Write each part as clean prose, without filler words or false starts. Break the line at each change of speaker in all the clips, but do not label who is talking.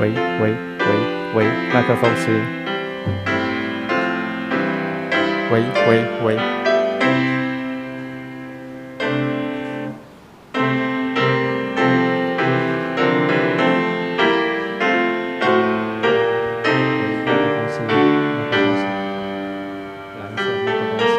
喂喂喂喂，麦克风是喂喂喂。麦克风是蓝色麦克风是。麦克风是。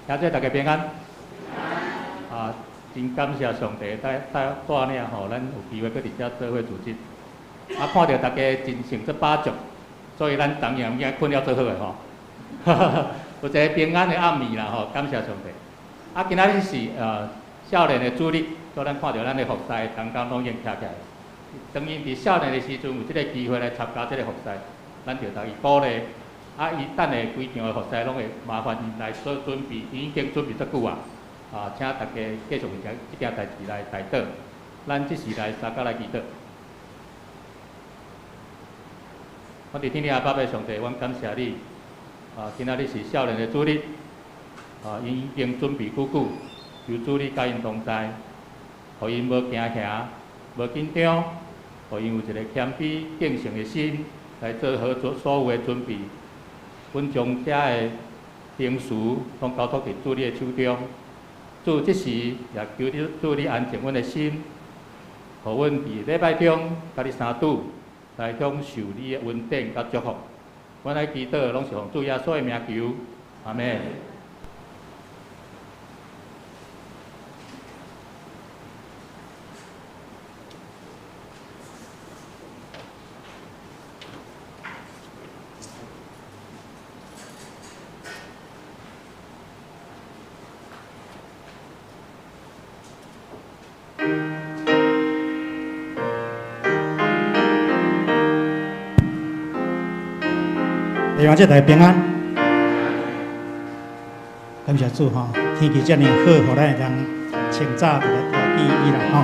兄弟大家平安。啊，真感谢上帝带领吼，咱有机会搁伫遮做伙组织。啊，看到大家真成这把足，所以咱当然应该困了做好诶吼。有一个平安的暗暝啦吼，感谢上帝。啊，今仔日是少年的主日，所以咱看到咱的服侍同工拢已经徛起来。当因伫少年的时阵有即个机会来参加即个服侍，咱就甲伊鼓励。啊，伊等下规场的服侍拢会麻烦伊来做准备，伊已经准备足久啊！请大家继续将即件代志来带导。咱即时来三角来祈祷。我伫天父阿爸的上帝，阮感谢你。今仔日是少年的主日，因已经准备久久，由主你甲因同在，互因无惊吓，无紧张，互因有一个谦卑敬虔的心，来做好所有的准备。阮将遮个平事拢交托伫主你的手中，主即时也求你主你安静阮的心，互阮伫礼拜中甲你相拄，来享受你的恩典甲祝福。阮来祈祷拢是奉主耶稣的名求，阿门。
希望这大家平安，感谢主吼，天气遮尔好，互咱会当清早就来调整伊啦吼。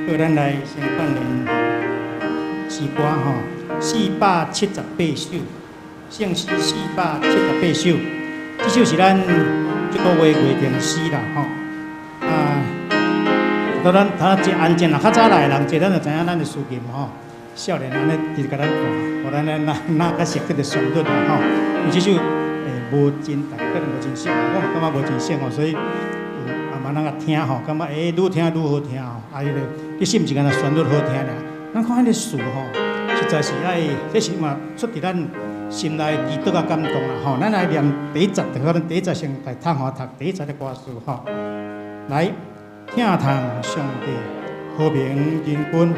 好，咱来先看连诗歌吼，478首，圣诗478首，这首是咱这个月月定诗啦吼。当咱真安静啦，较早来的人，咱就知影咱的事情吼。少年安尼直直甲咱看，互咱哪较熟悉的旋律啦吼。伊即首无真，大家可能无真熟，我感觉无真熟吼，所以慢慢甲听吼，感觉愈听愈好听吼。迄个其实毋是干那旋律好听尔，咱看迄个词吼，实在是爱，这是嘛出伫咱心内祈祷甲感动啦吼。咱来念第一节，就可能第一节先来读吼，读第一节的歌词吼。来，听堂上帝和平人君。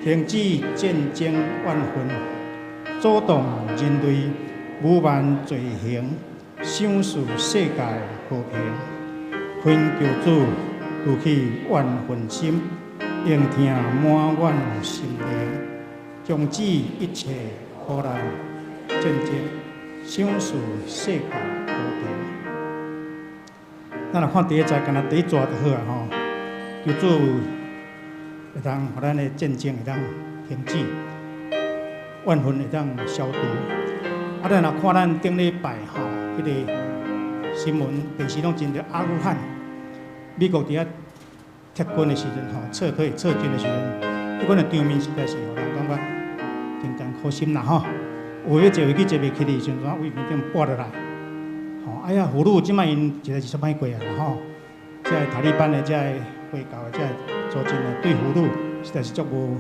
停止战争怨恨，阻挡人类无万罪行，想使世界和平。恳求主除去怨恨心，应听满愿心灵，终止一切苦难战争，想使世界和平。咱来看第一节，干那第一节就好啊吼，求主。会当互咱的战争会当停止，怨恨会当消除。咱若看咱顶礼拜吼，迄个新闻电视拢真着阿富汗，美国伫遐撤军的时阵吼，撤军的时阵，迄款的场面实在是互人感觉真艰苦心啦吼。有要坐飞机坐袂起的时阵，为面顶跋落来。吼，哎呀，俘虏即摆因实在是煞歹过啊啦吼，即个塔利班的即个回教的即个。做真诶，对俘虏实在是足无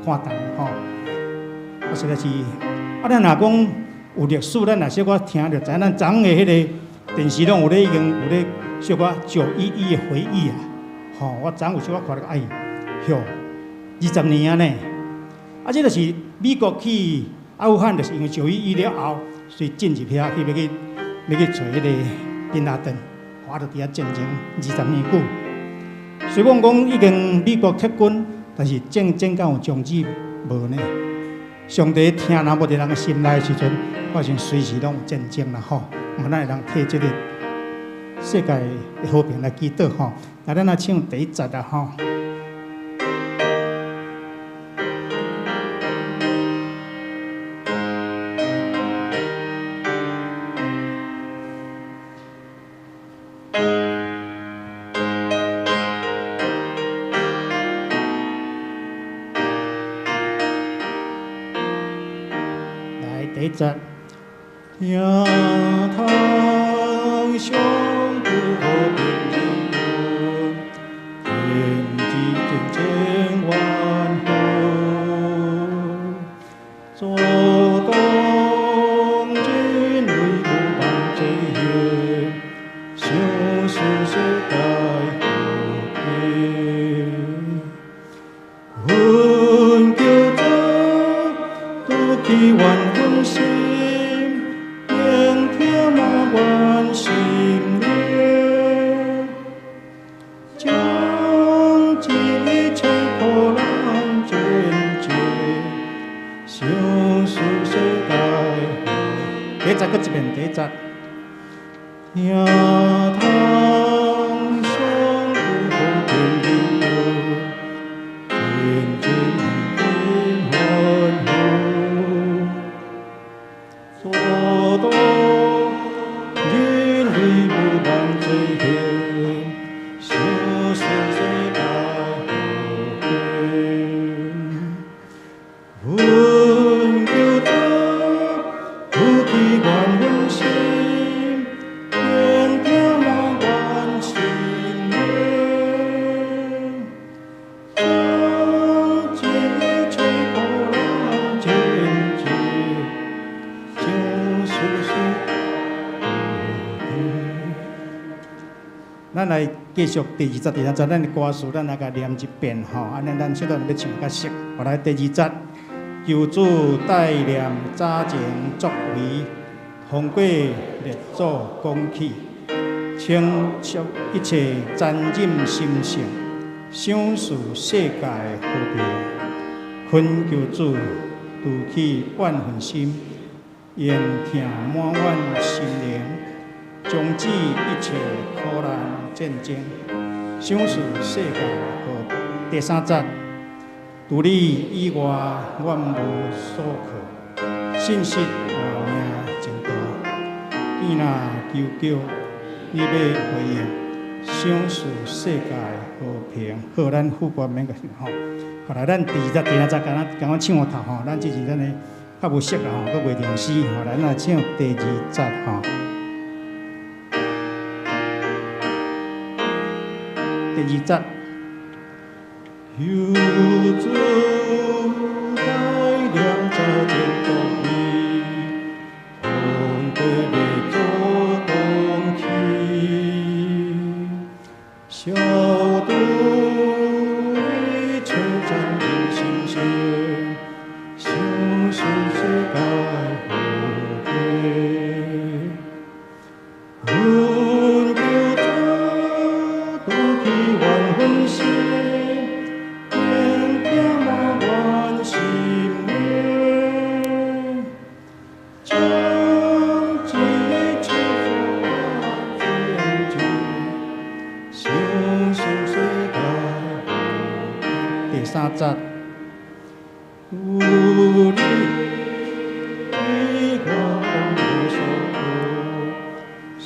看重吼。实在是，咱若讲有历史，咱若小可听着知，咱昨昏诶迄个电视拢有咧，已经有咧小可911诶回忆啊。吼，我昨昏有小可看着，哎，哟，20年啊呢。这就是美国去阿富汗，就是因为911了后，所以进入遐去要去找迄个宾拉登，我着伫遐战争20年久。虽讲已经美国撤军，但是战争敢有终止无呢？上帝听若无伫人心内的时阵，我想随时拢有战争啦吼。咱会人替这个世界的和平来祈祷吼。来，咱来唱第一节啦吼。第一节，听堂上帝和平人君，停止战争怨恨，阻挡人类无万罪行，节。听堂上有好天意，天天欢呼，做到人为无万罪行，小世世代和平。阮叫做有气愿分心。咱来继续第二节，咱的歌词，咱来甲念一遍吼。安尼咱小段要唱较熟。后来第二节，求主带念早前作为，风过列祖讲起，请祝一切沾染心性，想事世界和平。恳求主除去怨恨心，愿听满阮心灵。终止一切苦难战争，想事世界和第三节，除你以外，阮无所靠，信息我命真大，见若求你要回应，想事世界和平。好，咱副歌免个吼。后来咱第二节刚刚唱头吼，咱之前咱的较无熟啦吼，佫袂定诗。后来咱唱第二节吼。第二节，有主带领早前作为，风过列祖讲起，消除一切沾染心性，想事世界和平。阮叫做除去怨恨心，愿听满阮心灵，将一切苦难战争，想事世界和平。第三节，有你以外无所求，信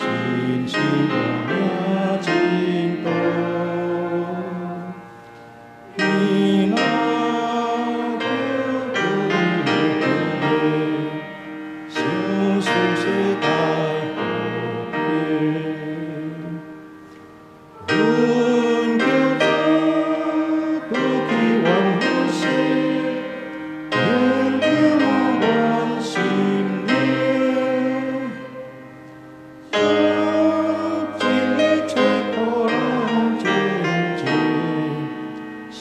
心我命真大。你若叫你想事世界和平。阮叫做除去怨恨心，愿听满阮心灵，将一切苦难战争，想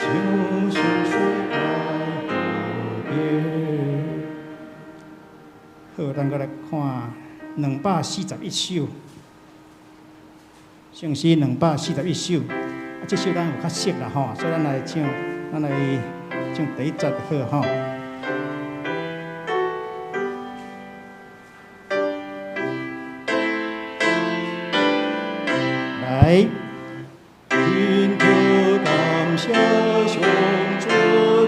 事世界和平。好，咱搁来看241首，圣诗241首。这首咱有较熟啦吼，所以咱来唱第一节就好吼。来，寻求感谢上主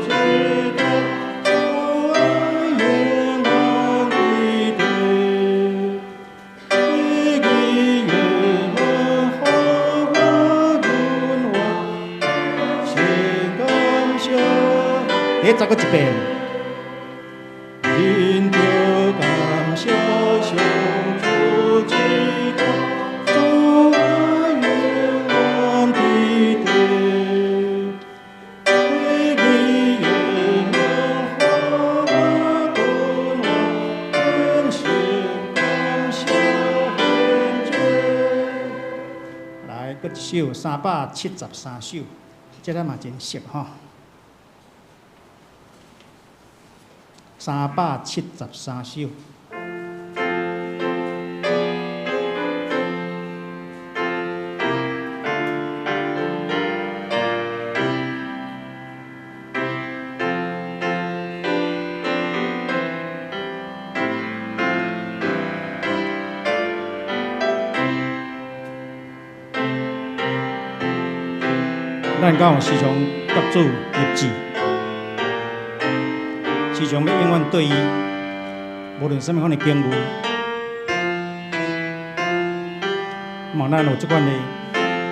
之道，主爱永远的地，你的愿望好我润滑，先感谢。再个一遍。寻求感谢上主之道，主爱永远的地，你的愿望好我润滑，愿先感谢献祭。来，搁一首373首，这咱嘛真熟吼。373首。咱敢有时常甲主立志，时常要永远对伊，无论什么款的境遇，望咱有即款的，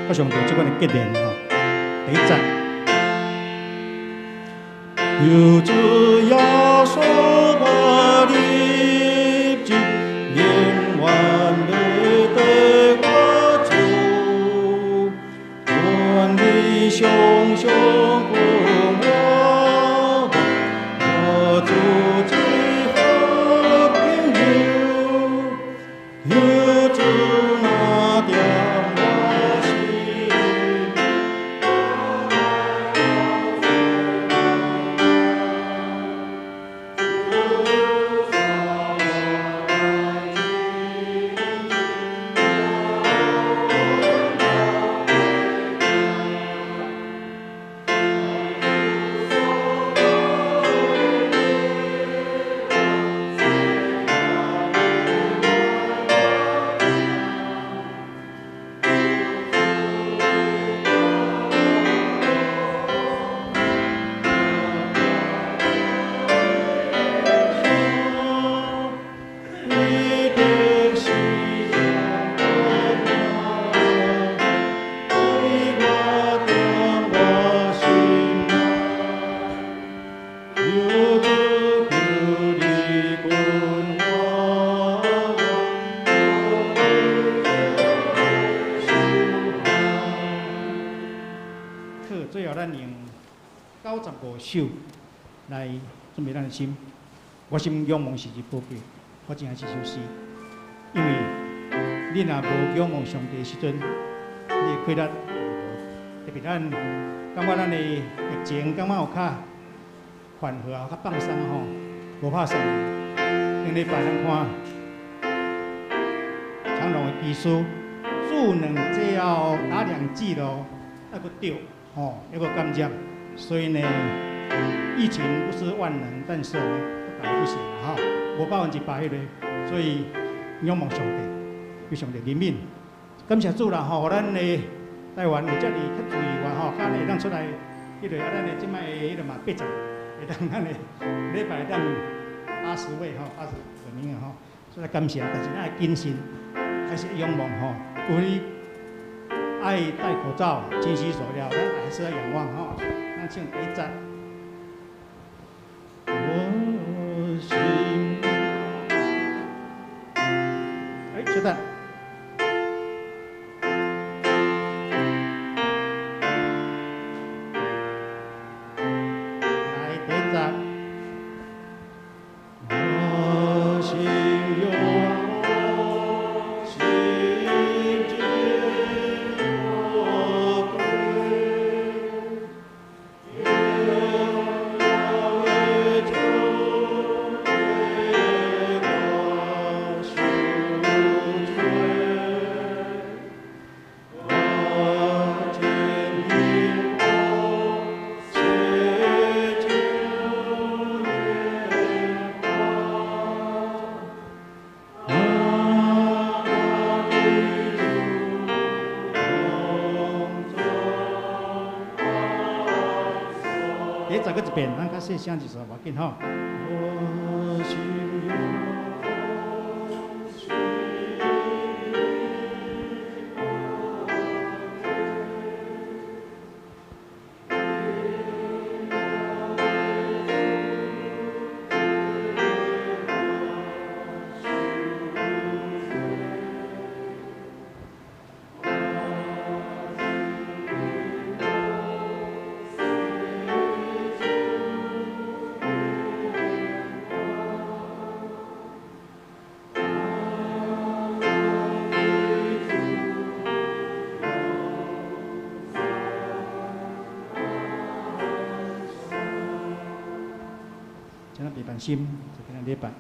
甲上帝即款的结连吼。第一节，有主耶稣我立志，永远要对我主，愿你常常伴我，我主之好朋友，有主那点我心。最后，咱用95首来准备咱的心。我心仰望是日宝贵，我真爱这首诗，因为你若无仰望上帝的时阵，你会亏力。特别咱感觉咱的疫情感觉有较缓和啊，较放松吼，无怕啥。顶礼拜咱看长荣的技术，助能这后打2剂咯，还佫对。哦，一个感觉，所以呢，疫情不是万能，但是我们不敢不行哈，无100%迄个，所以仰望上帝，非常的怜悯。感谢主啦吼，互咱的台湾有遮尔较注意话吼，较会当出来，迄个咱的即摆迄个嘛80，会当咱的礼拜当80位吼，80名吼，所以感谢，但是咱要谨慎，还是仰望吼，有你。爱戴口罩，勤洗手了，咱还是要仰望哈。咱唱第一节，我心，稍等。来第一节，我心有。再搁一遍，咱较细声一撮，无要紧吼。我心有。请咱别担心，就给咱礼拜。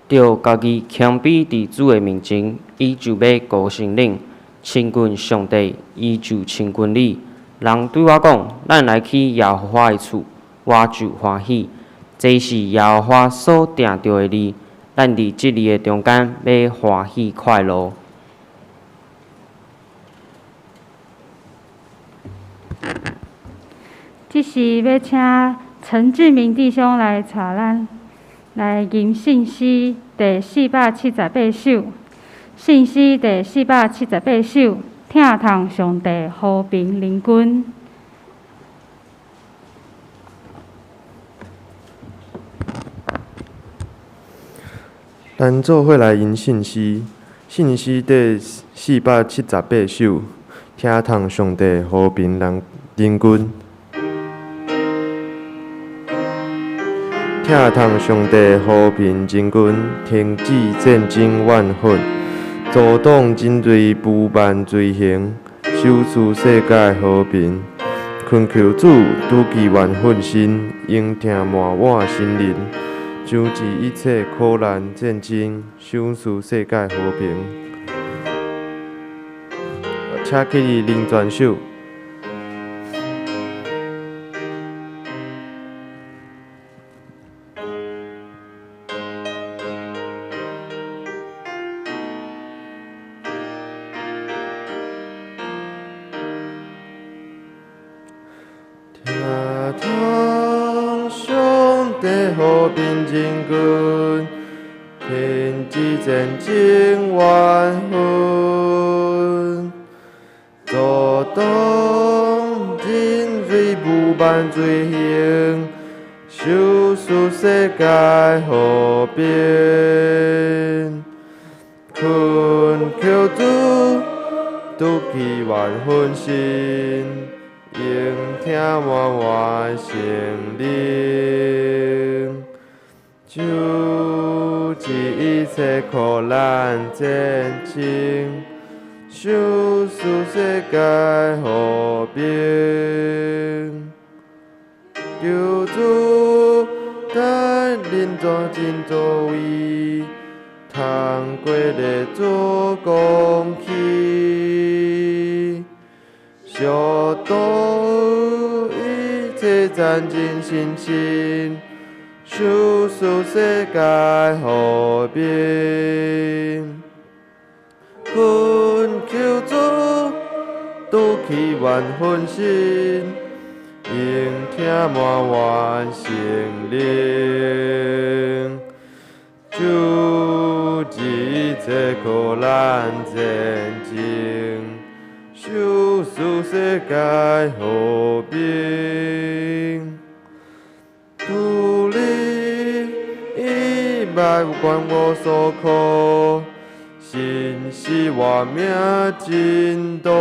着家己谦卑伫主的面前，伊就要高升领，亲近上帝，伊就亲近你。人对我讲：“咱来去耶和华的厝，我就欢喜。”这是耶和华所定着的字，咱伫即字的中间要欢喜快乐。
即时要请陈志明弟兄来带咱来吟信诗第478首。信诗第478首，听从上帝和平邻军。
咱做伙来吟信诗，信诗第478首，听从上帝和平邻军。听从上帝和平邻军，停止战争怨恨，阻挡人类不万罪行，守持世界和平。恳求主拄其愿奋心，应听满我心灵。救治一切苦难战争，守持世界和平。请起立领全首。听从上帝和平人军，停止战争怨恨，阻挡人类不万罪行，守持世界和平。恳求主拄其愿奋心，应听满我心灵。救治一切苦难战争，守持世界和平。求主带领全真作为，通过列祖公去，消除一切战争心情，守持世界和平。恳求主拄其愿奋心，应听满我心灵。救治一切苦难战争，守持世界和平。主你以外有关我所靠，神是我命真多。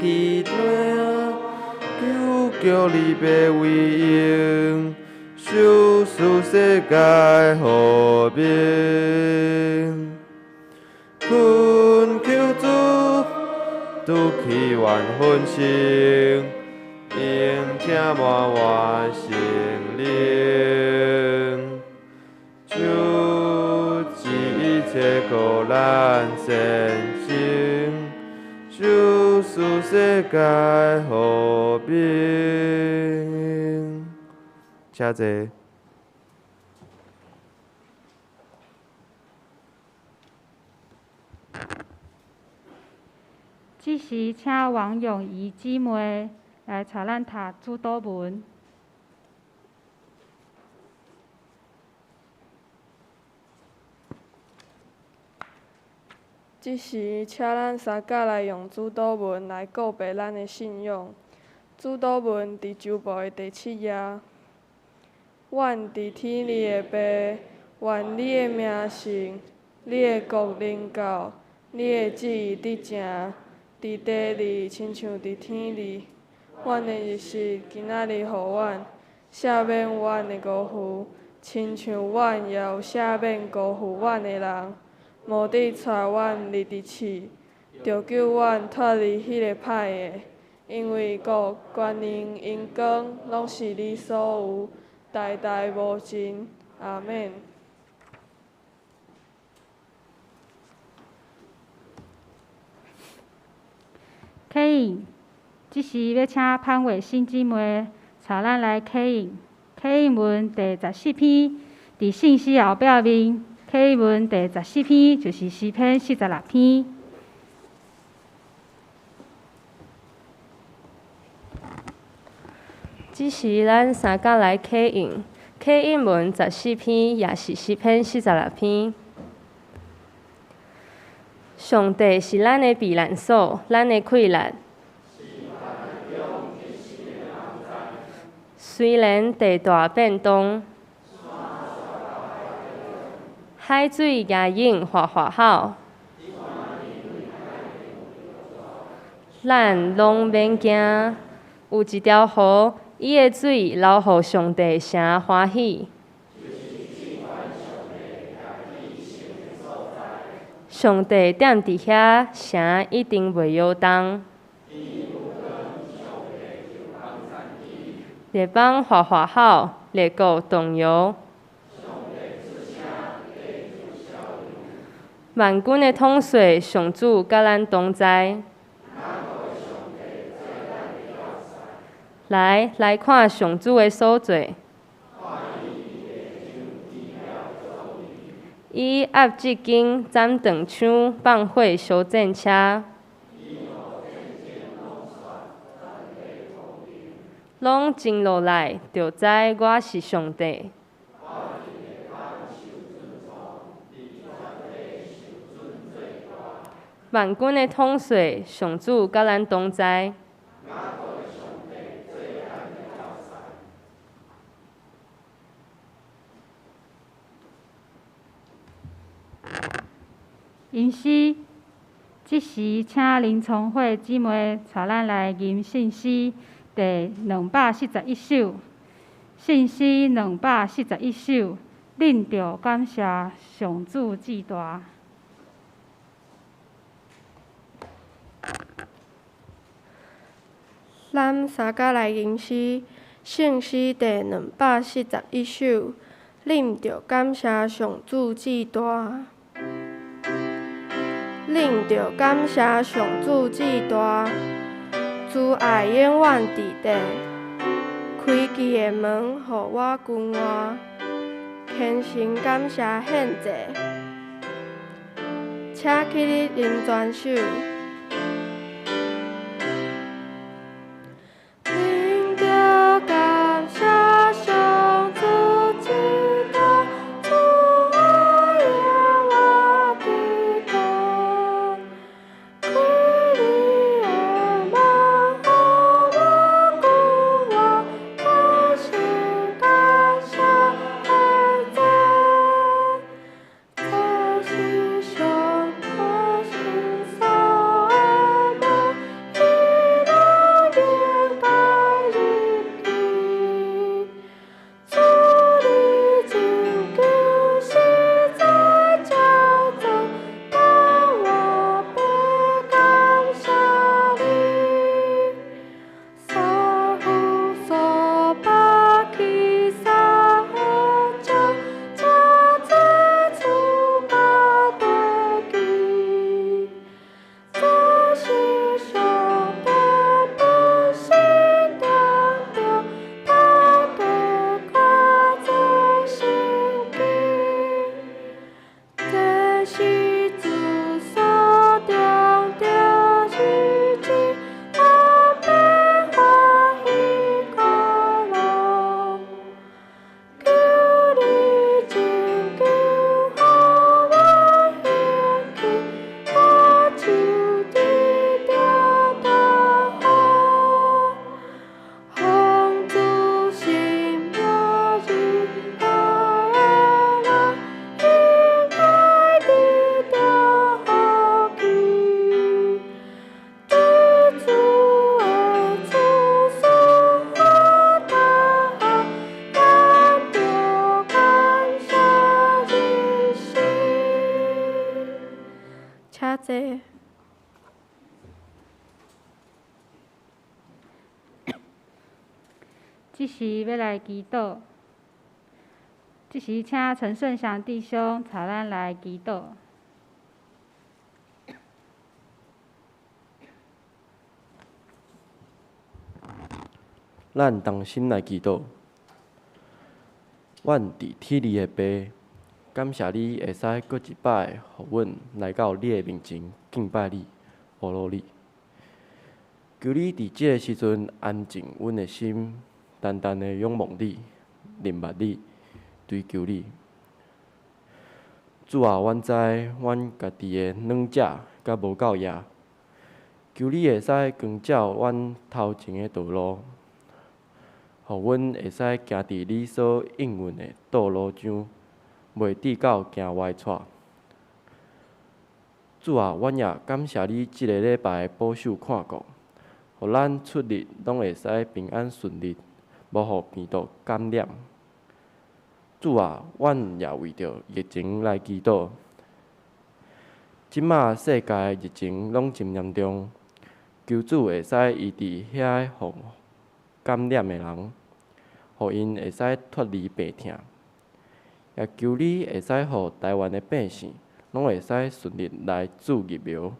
期待求叫你被为应，守持世界和平。恳求主拄其愿奋心，应听满我心灵。救治一切苦难战争，守持世界和平。请坐。
即时请王永仪姊妹来带咱读主祷文。
即时请咱三甲来用主祷文来告白咱的信仰。主祷文伫周报的第7页。阮伫天里的爸，愿你的名圣，你的国临到，你的旨意得成，伫地里亲像伫天里。阮的日食今仔日予阮，赦免阮的辜负，亲像阮也有赦免辜负阮的人。无得带阮入伫试，着救阮脱离迄个歹的。因为国、权能、荣光，拢是你所有，代代无尽。阿免。
启应，即时要请潘伟新姊妹带咱来启应。启应文第14篇，伫信息后壁面，启应文第14篇就是诗篇46篇。
即是咱三甲来启应，启应文14篇，也是诗篇46篇。上帝是咱的避难所，咱的溃烂。虽然地大变动，海水也涌哗哗吼，咱拢免惊。有一条河，伊的水流互上帝城欢喜。上帝踮伫遐，城一定袂摇动。列邦哗哗吼，列国动摇。万军的统帅，上主甲咱同在。来看上主的所做。伊压制间斩断枪，放火烧战车，拢静落来，就知我是上帝。万军的统帅，上主甲咱同在。
吟诗，即时请林聪慧姊妹带咱来吟信诗第241首。信诗241首，恁着感谢上主至大。
咱三甲来吟诗，圣诗第241首，恁着感谢上主至大。恁着感谢上主至大，慈爱永远伫地，开启的门，互我君外，虔诚感谢献祭，请起立吟全首。恁着感谢上主至大，慈爱永远伫地。开你的门，互我君外，虔诚感谢献祭，这是上帝心所的门，伊来应该入去。主你拯救实在叫做，当我必感谢你。萨呼索巴基萨黑将，加在出巴对基。这是上帝本心良着，他的夸在心间。这是主所定的日子，我必欢喜快乐。求你拯救，互我兴起，我就得着大好。奉主圣名日爱的人，应该得着福气。对主的主所发大好，咱着感谢一生。请坐。
即时要来祈祷。即时请陈顺祥弟兄带咱来祈祷。
咱同心来祈祷。阮伫天里的爸，感谢你会使搁一摆，互阮来到你的面前敬拜你、匏路你。求你伫即个时阵安静阮的心，单单的仰望你、认捌你、追求你。主啊，阮知阮家己的软弱甲无够野，求你会使光照阮头前的道路。互阮会使行伫你所应允的道路上，袂抵到行歪错。主啊，阮也感谢你即个礼拜保守看顾，互咱出入拢会使平安顺利，无互病毒感染。主啊，阮也为着疫情来祈祷。即马世界疫情拢真严重，求主会使医治遐互感染的人，互因会使脱离病痛，也求你会使互台湾的百姓拢会使顺利来注疫苗，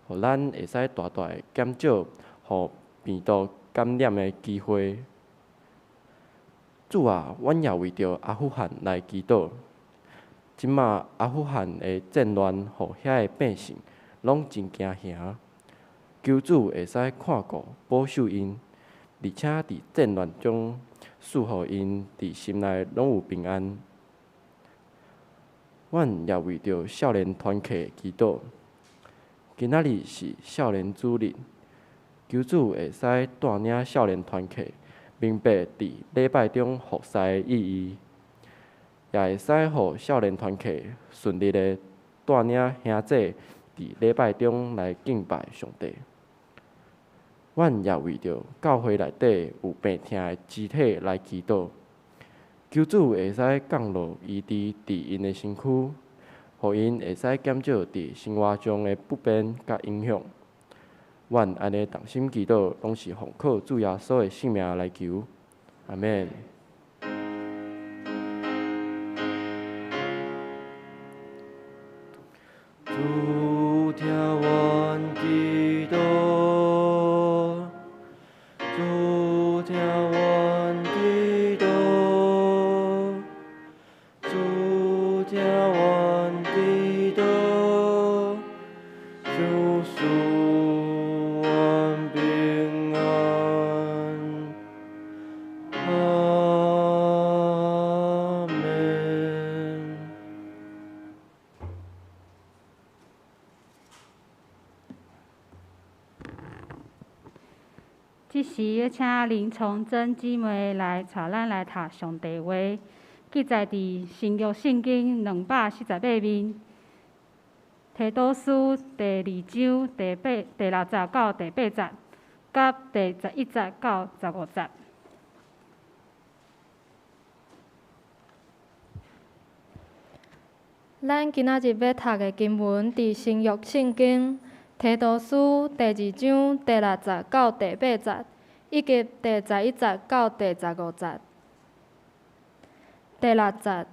互咱会使大大的减少互病毒感染的机会。主啊，阮也为着阿富汗来祈祷。即马阿富汗的战乱，互遐的百姓拢真惊吓，求主会使看顾保守因。而且伫战乱中，赐互因伫心内拢有平安。阮也为着少年团契祈祷。今仔日是少年主日，求主会使带领少年团契明白伫礼拜中服侍的意义，也会使互少年团契顺利的带领兄姐伫礼拜中来敬拜上帝。阮也为着教会内底有病痛的肢体来祈祷，求主会使降落医治伫因的身躯，互因会使减少伫生活中的不便甲影响。阮安尼同心祈祷，拢是奉靠主耶稣的性命来求，阿免。主听阮祈祷。主听阮祈祷，主听阮祈祷，主赐阮平安，阿门。
即时要请林崇真姊妹来带咱来读上帝话，记载伫新约圣经248面，提多书第2章第60到第8节，甲第11节到15节。
咱今仔日要读的经文伫新约圣经提多书第2章第60到第8节，以及第11节到第15节。第6节，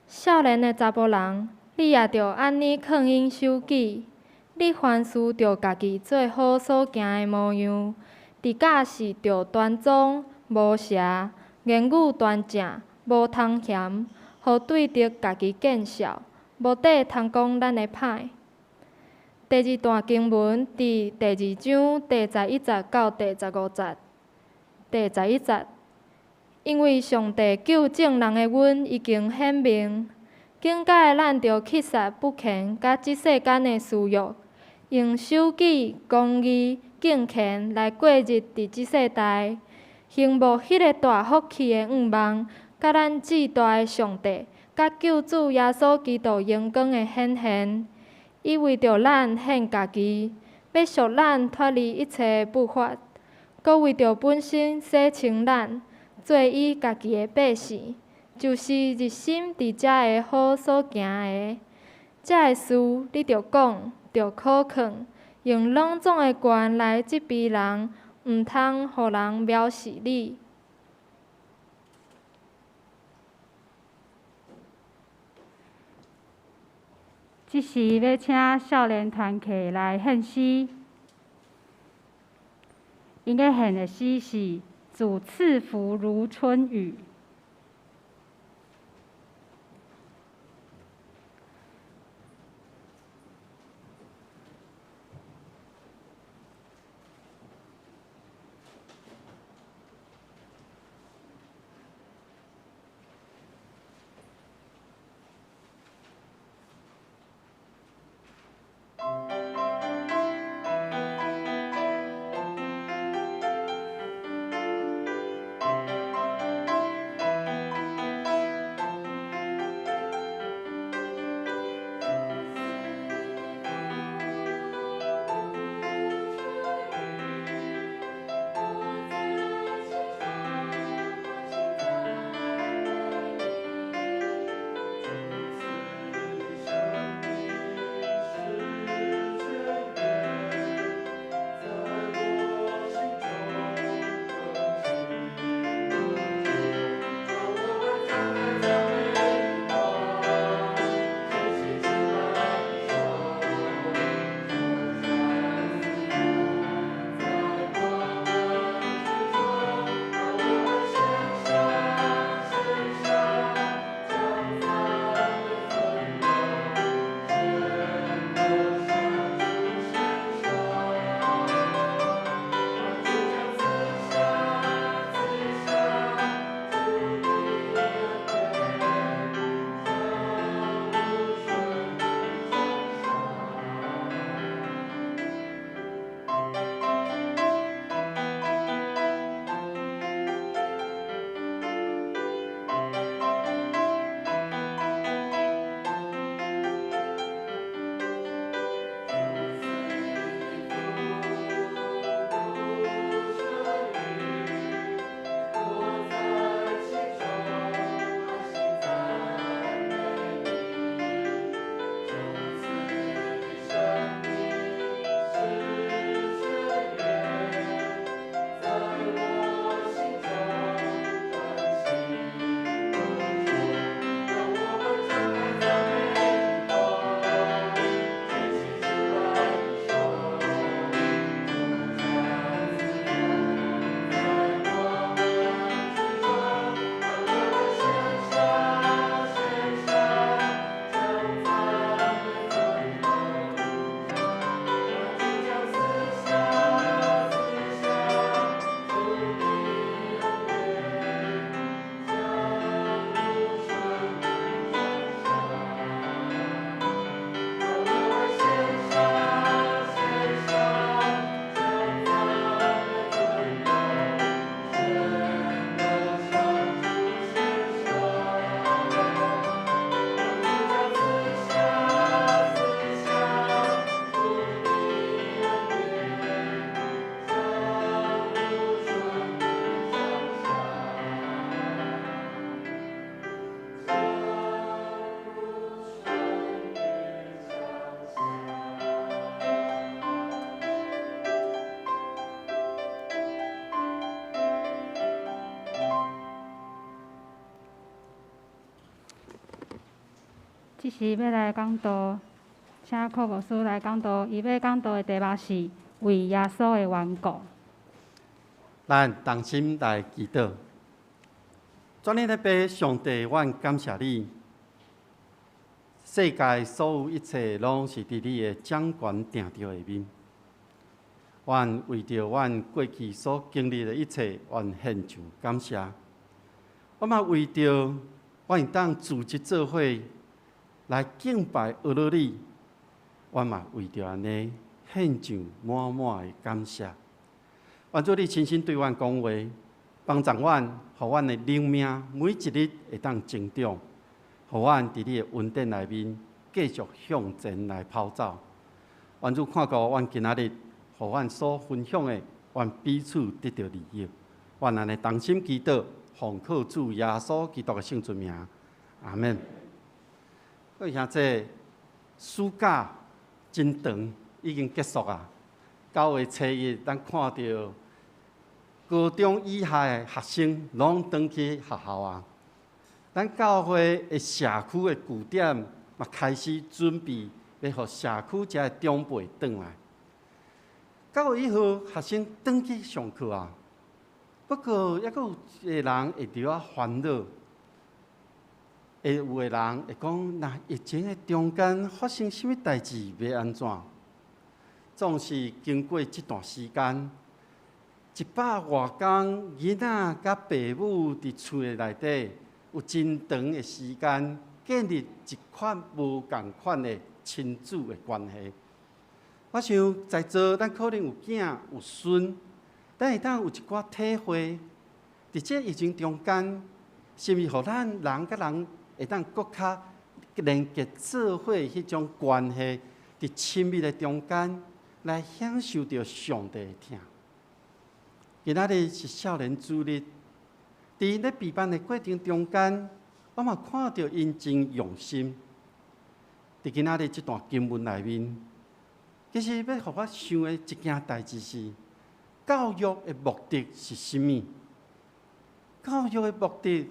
少年的查甫人，你也着安尼劝因守己。你凡事着家己做好所行的模样，伫教事着端庄，无邪，言语端正，无通嫌，互对得家己见笑，无底通讲咱的歹。第2段经文伫第2章第11节到第15节。第11节，因为上帝救正人的恩已经显明，警戒咱着弃杀不虔，甲即世间的私欲，用守己、公义、敬虔来过日伫即世代，羡慕迄个大福气的愿望，甲咱至大的上帝，甲救主耶稣基督荣光的显现。伊为着咱献家己，要赎咱脱离一切不法，搁为着本身洗清咱，做伊家己的百姓，就是热心伫遮个好所行的。遮个事你着讲，着可劝，用朗总的quyền来责备人，毋通互人藐视你。
即时要请少年团体来献诗。因个献的诗是“主赐福如春雨”。即时要来讲道，请课务师来讲道。伊要讲道的题目是为耶稣的缘故。
咱同心来祈祷。全能的父上帝，阮感谢你。世界所有一切，拢是伫你的掌权定着的面。阮为着阮过去所经历的一切，愿献上感谢。我嘛为着阮当组织做伙来敬拜阿罗你，我嘛为着安尼献上满满的感谢。愿主你亲身对阮讲话，帮助阮，互阮的灵命每一日会当成长，互阮伫你的恩典内面继续向前来跑走。愿主看顾阮今仔日，互阮所分享的，愿彼此得到利益。愿安尼同心祈祷，奉靠主耶稣基督的圣尊名，阿门。各位兄弟，暑假真长，已经结束啊。9月初1，咱看到高中以下的学生拢转去学校啊。咱教会的社区的据点嘛开始准备要互社区遮的长辈转来。9月1号，学生转去上课啊。不过，还佫有一个人会着啊烦恼，会有个人会讲，那疫情的中间发生什么代志，要安怎？总是经过这段时间，100外天，囡仔甲爸母伫厝的内底有真长的时间，建立一款无共款的亲子的关系。我想在座咱可能有囝有孙，咱会当有一寡体会，伫这疫情中间，是毋是互咱人甲人会当更较连结做伙迄种关系，伫亲密的中间来享受到上帝的疼。今仔日是少年主日，伫咧备班的过程中间，我嘛看到因真用心。伫今仔日这段经文内面，其实要互我想的一件代志是：教育的目的是甚物？教育的目的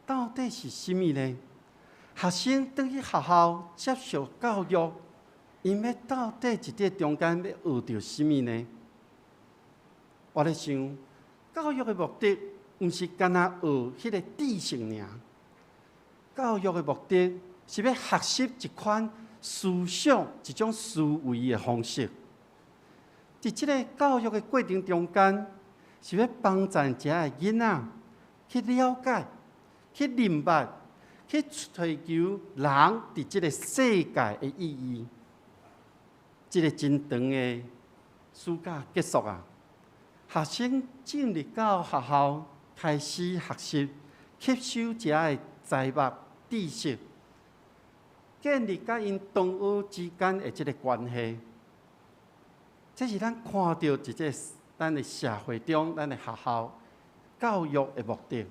到底是甚物呢？学生转去学校接受教育，因要到底伫这中间要学到甚物呢？我咧想，教育的目的毋是干那学迄个知识尔，教育的目的是要学习一款思想、一种思维的方式。伫即个教育的过程中间，是要帮助遮个囡仔去了解、去明白、去追求人伫即个世界的意义。即个真长的暑假结束啊，学生进入到学校，开始学习、吸收遮个财物、知识，建立甲因同学之间的即个关系。这是咱看到一个咱的社会中、咱的学校教育的目的。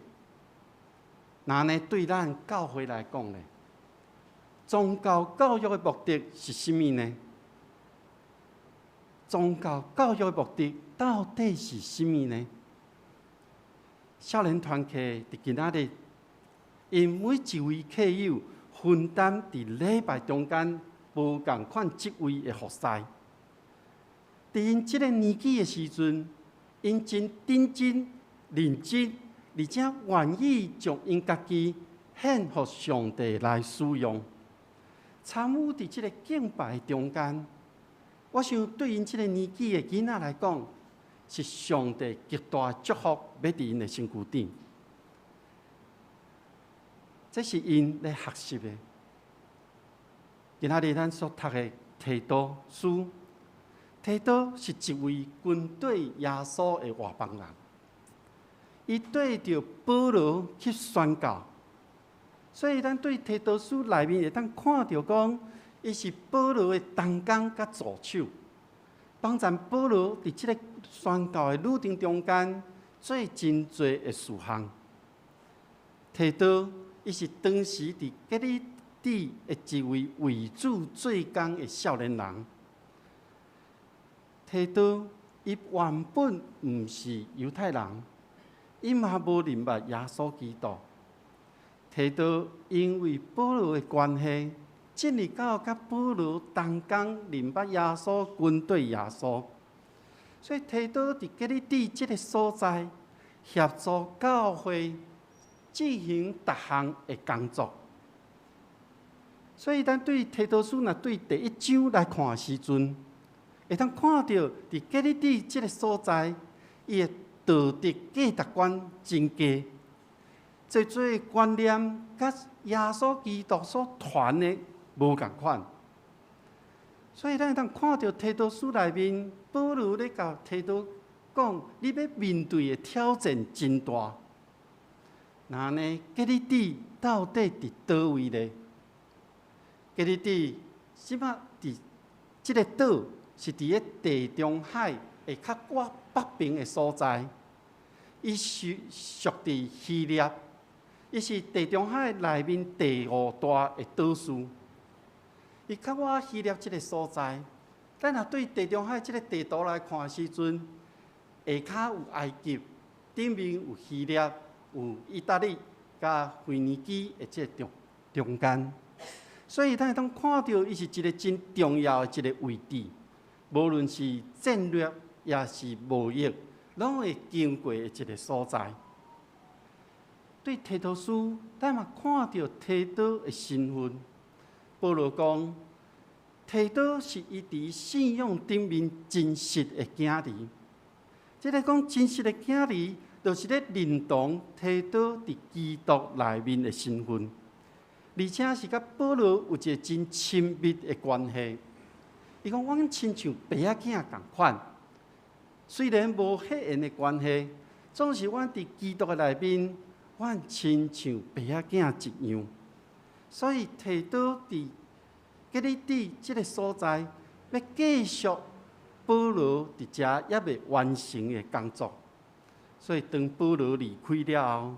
那呢，对咱教会来讲呢，宗教教育的目的是甚物呢？宗教教育的目的到底是甚物呢？少年团契伫今仔日，因每一位契友分担伫礼拜中间无共款职位的服侍。伫因即个年纪的时阵，因真认真、认真，而且愿意将因家己献予上帝来使用，参与伫即个敬拜中间。我想对因即个年纪的囡仔来讲，是上帝极大的祝福，要伫因的身躯顶。这是因咧学习的。今仔日咱所读的提多书。提多是一位军队耶稣的外邦人，伊对着保罗去宣教，所以咱对提多书内面会当看到讲，伊是保罗的同工甲助手，帮助保罗伫即个宣教的路程中间做真侪的事项。提多伊是当时伫加利底的一位为主做工的少年人。提多，伊原本毋是犹太人，伊嘛无明白耶稣基督。提多因为保罗的关系，进入到甲保罗同工明白耶稣、军队耶稣，所以提多伫加利底即个所在，协助教会进行逐项的工作。所以，咱对提多书若对第1章来看的时阵，会当看到，伫加利底即个所在，伊的道德价值观真低，侪观念甲耶稣基督所传的无共款。所以咱会当看到提多书内面，保罗咧甲提多讲，你要面对的挑战真大。那呢，加利底到底伫倒位呢？加利底即摆伫即个岛。是伫咧地中海的较我北边的所在，伊是属伫希腊，伊是地中海内面第5大的岛屿。伊较我希腊即个所在，咱若对地中海即个地图来看的时阵，下骹有埃及，顶面有希腊，有意大利，甲腓尼基的即个中间。所以咱会当看到，伊是一个真重要的一个位置，无论是战略也是贸易，拢会经过的一个所在。对提多书，咱嘛看到提多的身份。保罗讲，提多是伊伫信仰顶面真实的囝儿。即个讲真实的囝儿，就是咧认同提多伫基督内面的身份。而且是甲保罗有一个真亲密的关系。伊讲，阮亲像爸仔囝共款，虽然无血缘的关系，总是阮伫基督的内面，阮亲像爸仔囝一样。所以提多伫基利底这个所在，要继续保罗伫遮也未完成的工作。所以当保罗离开了后，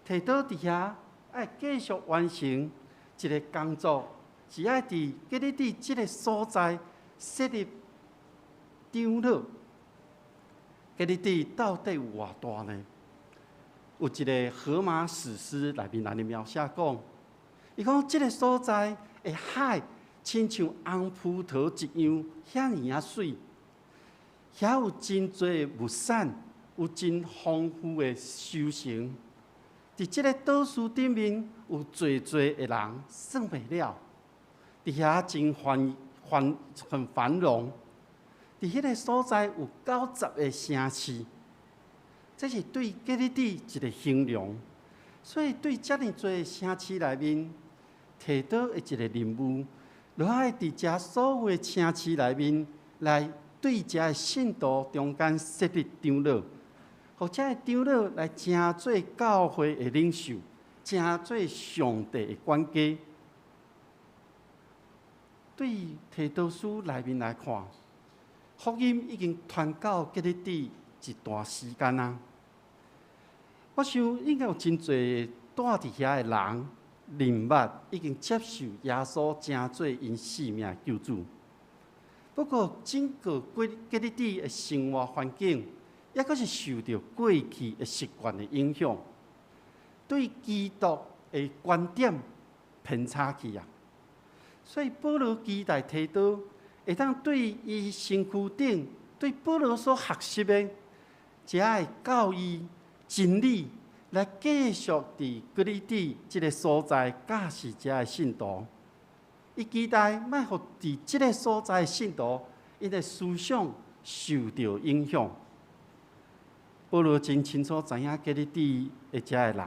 提多伫遐。爱继续完成一个工作，是爱伫基利底这个所在设立长老。基利底到底有偌大呢？有一个荷马史诗内面描写讲，伊讲这个所在的海，亲像红葡萄一样，遐尔啊水，遐有真侪物产，有真丰富的收成。伫即个岛屿顶面有侪的人，算袂了。伫遐真很繁荣。伫迄个所在有90个城市，这是对基利底一个形容。所以对遮尔多城市内面，提到的一个任务，就爱伫遮所有的城市内面来对遮的信徒中间设立长老。或者的长老来成做教会的领袖，成做上帝的管家。对于提多书内面来看，福音已经传到基利底一段时间啊。我想应该有真侪住伫遐的人，人物已经接受耶稣成做因性命的救主。不过，整个基利底的生活环境，也阁是受到过去的习惯的影响，对基督的观点偏差去啊。所以保罗期待提多会当对伊身躯顶对保罗所学习的遮的教义真理，来继续伫基利底这个所在教示遮的信徒。伊期待莫互伫这个所在的信徒，因的思想受到影响。保罗真清楚知影基利底的遮的人，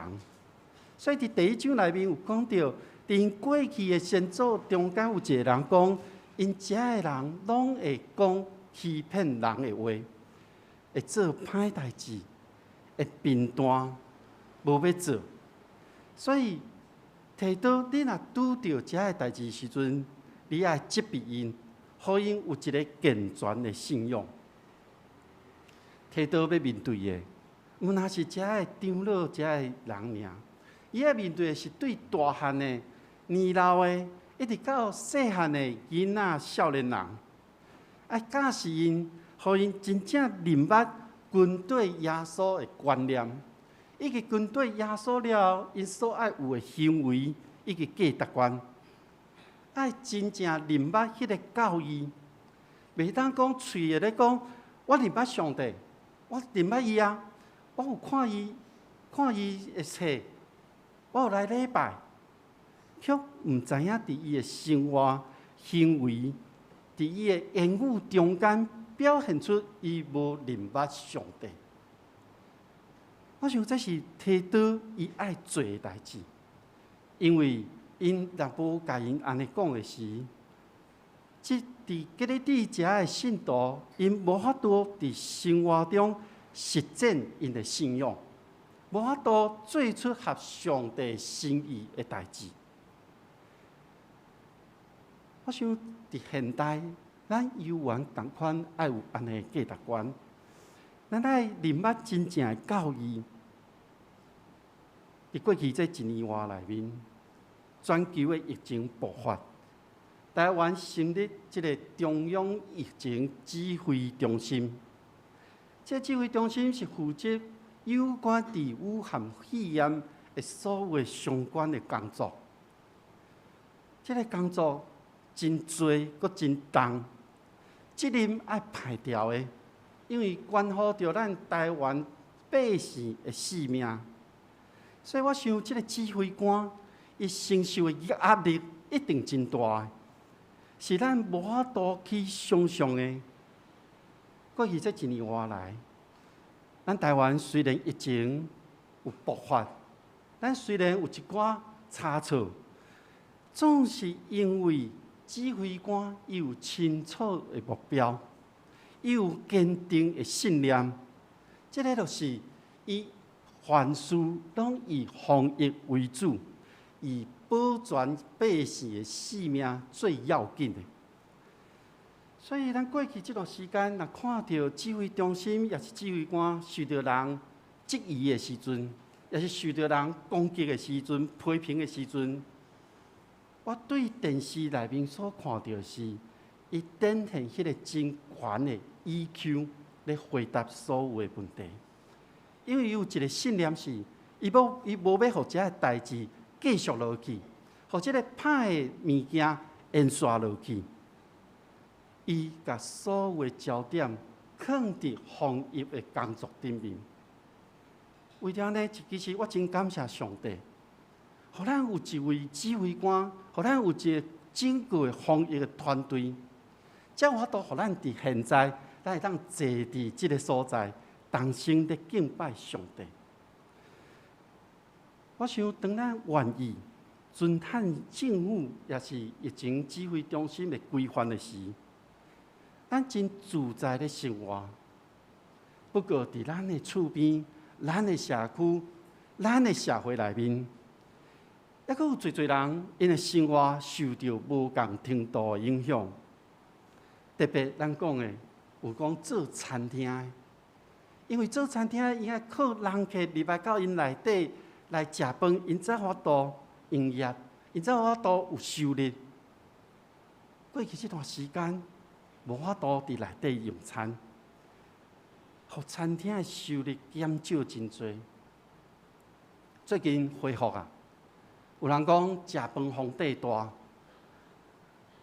所以伫第1章内面有讲到，因过去的先祖中间有一个人讲，因遮的人拢会讲欺骗人的话，会做歹代志，会评断，无要做。所以提到你若拄到遮的代志时阵，你爱责备因，互因有一个健全的信仰。提多要面对的，毋那是遮的长老、遮的人尔，伊要面对的是对大汉的、年老的，一直到细汉的囡仔、少年人，爱教示因，互因真正明白军队耶稣的观念，以及军队耶稣了因所爱有的行为以及价值观，爱真正明白迄个教义，袂当讲嘴的咧讲，我明白上帝。我明白伊啊，我有看伊的册，我有来礼拜，却毋知影伫伊的生活、行为，伫伊的言语中间表现出伊无明白上帝。我想这是提多伊爱做的代志，因为因若无甲因安尼讲的时，即伫基利底遮的信徒，因无法度伫生活中实践因的信仰，无法度做出合上帝心意的代志。我想伫现代，咱犹原同款爱有安尼价值观，咱爱明白真正的教义。伫过去这1年外内面，全球的疫情爆发。台湾成立这个中央疫情指挥中心，这指挥中心是负责有关伫武汉肺炎的所有相关的工作。这个工作真多，搁真重，责任爱排掉的，因为关乎着咱台湾百姓的性命。所以我想，这个指挥官伊承受的压力一定真大的，是咱无法度去想象的。过去这一年多来，咱台湾虽然疫情有爆发，咱虽然有一寡差错，总是因为指挥官伊有清楚的目标，伊有坚定的信念，这个就是伊凡事拢以防疫为主，以保全百姓的性命最要紧的。所以，咱过去这段时间，若看到指挥中心也是指挥官受到人质疑的时阵，也是受到人攻击的时阵、批评的时阵，我对电视内面所看到的是，伊展现迄个真权的 EQ 来回答所有的问题。因为有一个信念是，伊无要互这个代志继续落去，互这个歹的物件延续落去。伊甲所有的焦点放伫防疫的工作顶面。为了呢，其实我真感谢上帝，互咱有一位指挥官，互咱有一个整个的防疫的团队，才有法度互咱伫现在，咱会当坐伫即个所在，同心的敬拜上帝。我想，当咱愿意遵探政府也是疫情指挥中心的规范的时，咱真自在的生活。不过，伫咱的厝边、咱的社区、咱的社会内面，还佫有侪人，因的生活受到无共程度的影响。特别咱讲的，有讲做餐厅的，因为做餐厅伊爱靠人客入来到因内底来食饭，因才法度营业，因才法度有收入。过去这段时间，无法度伫内底用餐，互餐厅的收入减少真多。最近恢复啊，有人讲食饭皇帝大。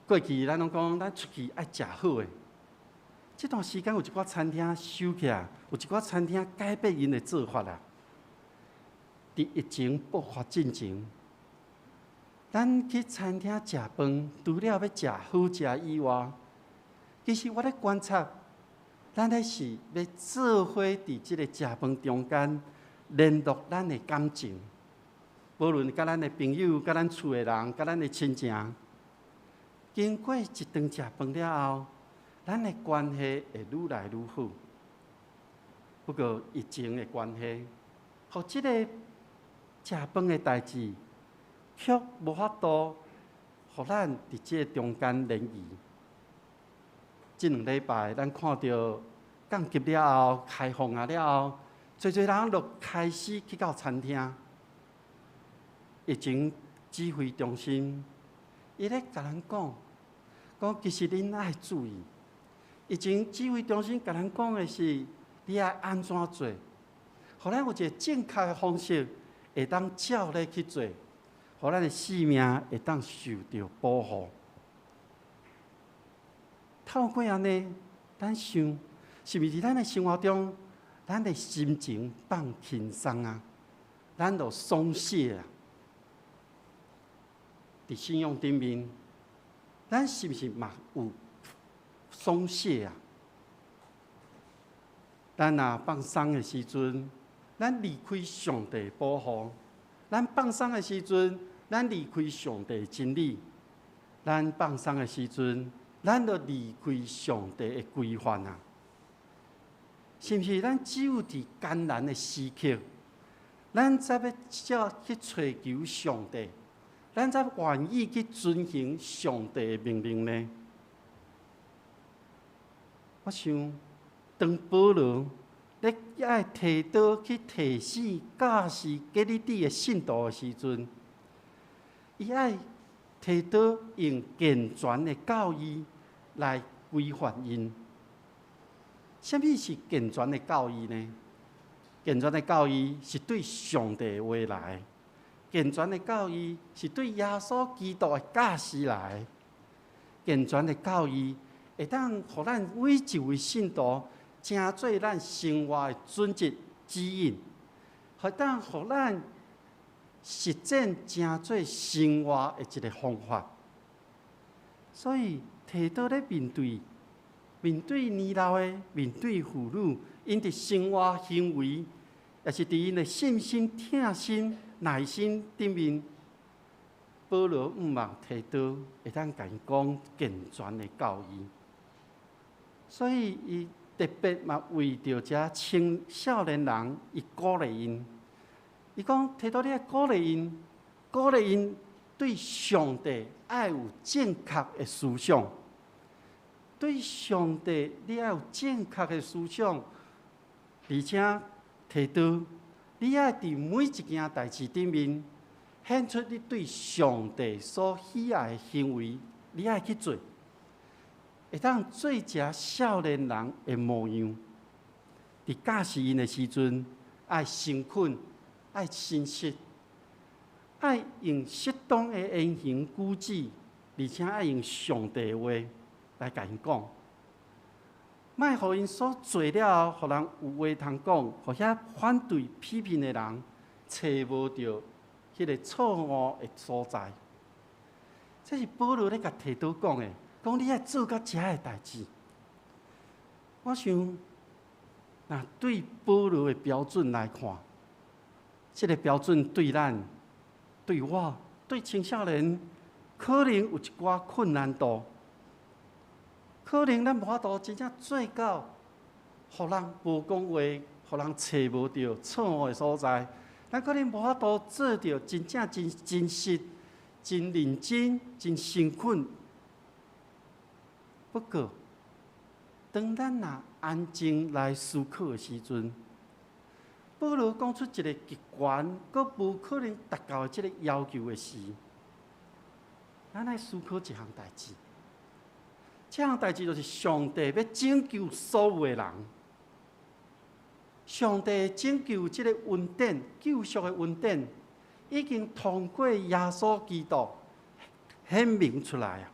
过去咱拢讲咱出去爱食好诶，这段时间有一寡餐厅收起来，有一寡餐厅改变因的做法啦。伫疫情爆发进前，咱去餐厅食饭，除了要食好食以外，其实我咧观察，咱咧是要做伙伫即个食饭中间联络咱的感情，无论甲咱的朋友、甲咱厝的人、甲咱的亲情，经过一顿食饭了后，咱的关系会愈来愈好。不过疫情的关系，互即个食饭的代志，却无法度，互咱伫即个中间联谊。这2礼拜，咱看到降级了后，开放了后，侪人就开始去到餐厅。疫情指挥中心，伊咧甲咱讲，其实恁爱注意。疫情指挥中心甲咱讲的是，你爱安怎做，互咱有一个正确的方式，会当照咧去做，互咱的性命会当受到保护。透过安尼，咱想，是毋是伫咱的生活中，咱的心情放轻松啊，咱就松懈啊。伫信仰顶面，咱是毋是嘛有松懈啊？咱若放松的时阵，咱离开上帝保护；咱放松的时阵，咱离开上帝真理；咱放松的时阵，咱就离开上帝的规范啊！是毋是？咱只有伫艰难的时刻，咱才要去追求上帝，咱才愿意去遵行上帝的命令呢？我想，当保罗咧爱提刀去提醒教士加利底的信徒的时阵，伊爱提刀用健全的教义来规范因。什么是健全的教义呢？健全的教义是对上帝的话来，健全的教育是对耶稣基督的教示来。健全的教育会当互咱每一位信徒成做咱生活的准则指引，会当互咱实践成做生活的一个方法。所以提到咧面对年老的、面对妇女，因的生活行为，也是伫因的信心、疼心、耐心顶面，保罗毋忘提到，会当甲因讲健全的教育。所以伊特别嘛为着遮青少年人，伊鼓励因。伊讲提到你鼓励因对上帝爱有正确的思想，对上帝你要有正确的思想，而且提到你爱伫每一件代志顶面显出你对上帝所喜爱的行为，你爱去做，会当做一少年人的模样。伫教示因的时阵，爱诚恳，爱诚实，爱用适当的言行举止，而且爱用上帝的话来甲因讲。莫互因所做了后，互人有话通讲，互遐反对批评的人找无到迄个错误的所在。这是保罗咧甲提到讲的，讲你爱做到遮的代志。我想，若对保罗的标准来看，这个标准对咱、对我、对青少年，可能有一寡困难度。可能咱无法度真正做到，互人无讲话，互人找无到错误的所在。咱可能无法度做到真正真实、真认真、真诚恳。不过，当咱若安静来思考的时阵，保罗讲出一个极悬、阁无可能达到的这个要求的时，咱来思考一项代志。这项代志就是上帝要拯救所有的人。上帝拯救这个恩典、救赎的恩典，已经通过耶稣基督显明出来啊！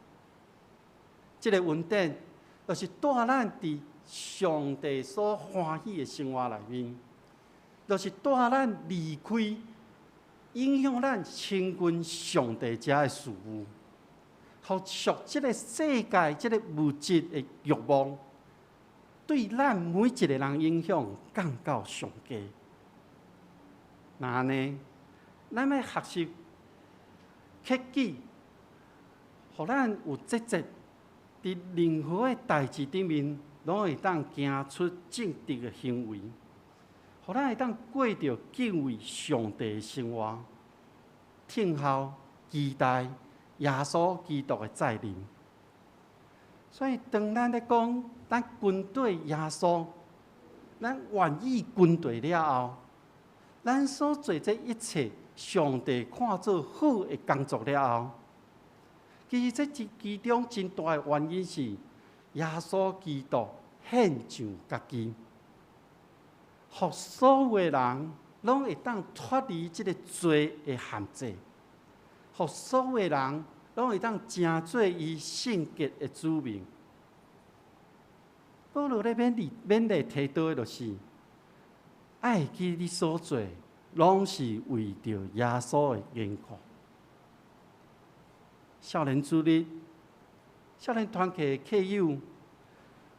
这个恩典就是带咱伫上帝所欢喜的生活内面，就是带咱离开影响咱亲近上帝遮的事物。互属这个世界、这个物质的欲望，对咱每一个人影响降到上低。那呢，咱要学习克己，互咱有节制，伫任何的代志顶面，拢会当行出正直的行为，互咱会当过着敬畏上帝的生活，听候期待耶稣基督的再临。所以，当咱咧讲咱军队耶稣，咱愿意军队了后，咱所做这一切，上帝看作好的工作了后，其实这其中真大的原因是耶稣基督献上家己，互所有的人拢会当脱离这个罪的限制。互所有的人拢会当成做伊圣洁的子民。保罗咧勉励提到的就是，爱记你所做，拢是为着耶稣的缘故。少年主日、少年团契的客友，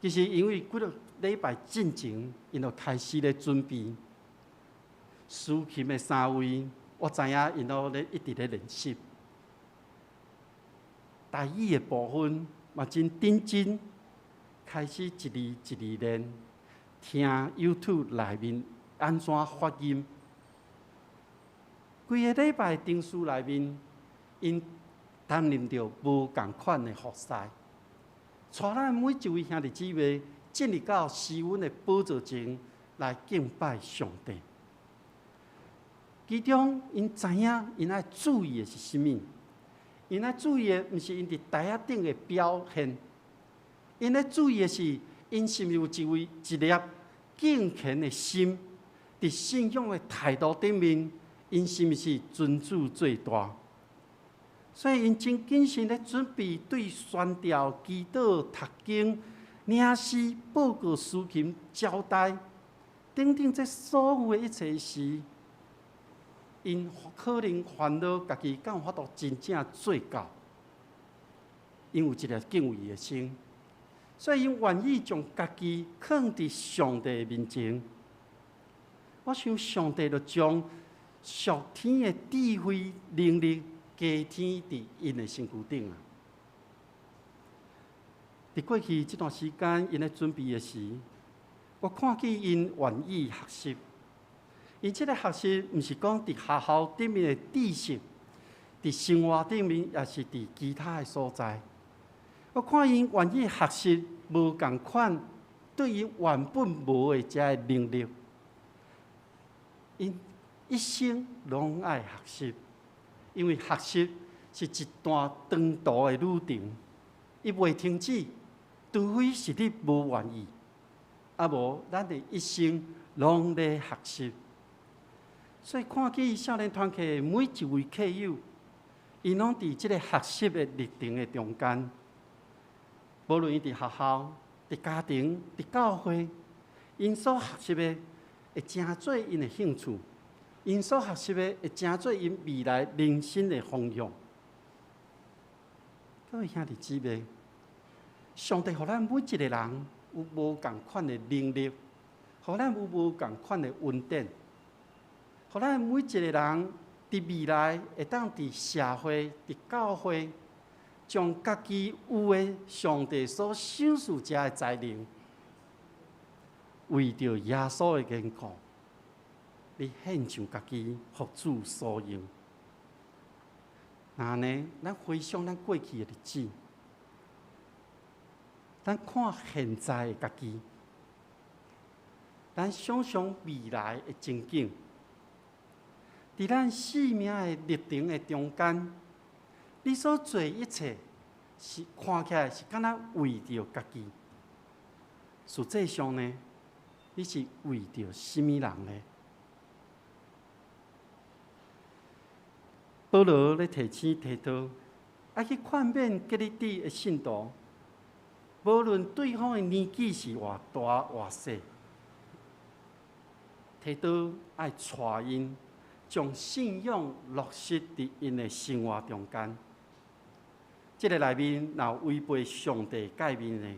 其实因为几个礼拜进前，因就开始咧准备。苏琴的3位，我知影因都咧一直咧练习。台语的部分嘛真认真，开始一字一字练，听 YouTube 内面安怎发音。规个礼拜定书内面，因担任着无共款的服侍，带咱每一位兄弟姊妹进入到施恩的宝座前来敬拜上帝。其中因知影，因爱注意的是甚物？因咧注意的，毋是因伫台仔顶的表现，因咧注意的是，因是毋是有一粒敬虔的心，伫信仰的态度顶面，因是毋是尊主最大？所以因真谨慎咧准备对宣调、祈祷、读经、领诗、报告司琴、交代等等这所有的一切事，因可能烦恼家己敢有法度真正做到，因有一个敬畏的心，所以因愿意将家己放伫上帝面前。我想上帝就将属天的智慧能力加添伫因的身躯顶啊！伫过去这段时间，因咧准备的时，我看见因愿意学习。因这个学习，毋是讲伫学校顶面的知识，伫生活顶面，也是伫其他的所在。我看因愿意学习无共款，对于原本无的这个能力，因一生拢爱学习，因为学习是一段长途的旅程，伊袂停止，除非是你无愿意，啊无咱的一生拢在学习。所以看见少年团契每一位客友，因拢伫即个学习的历程的中间，无论伊伫学校、伫家庭、伫教会，因所学习的会成做因的兴趣，因所学习的会成做因未来人生的方向。各位兄弟姊妹，上帝互咱每一个人有无共款的能力，互咱有无共款的恩典。互咱每一个人伫未来会当伫社会、伫教会，将家己有的上帝所赏赐者的才能，为着耶稣的缘故，你献上家己，互主所用。那呢，咱回想咱过去的日子，咱看现在的家己，咱想想未来的情景。伫咱生命的历程的中间，你所做一切是看起来是敢若为着家己，实际上呢，你是为着什么人呢？保罗咧提醒提到，爱去劝勉基利底的信徒，无论对方的年纪是偌大偌细，提到爱带因。将信仰落实伫因的生活中间，这个内面若有违背上帝诫命的，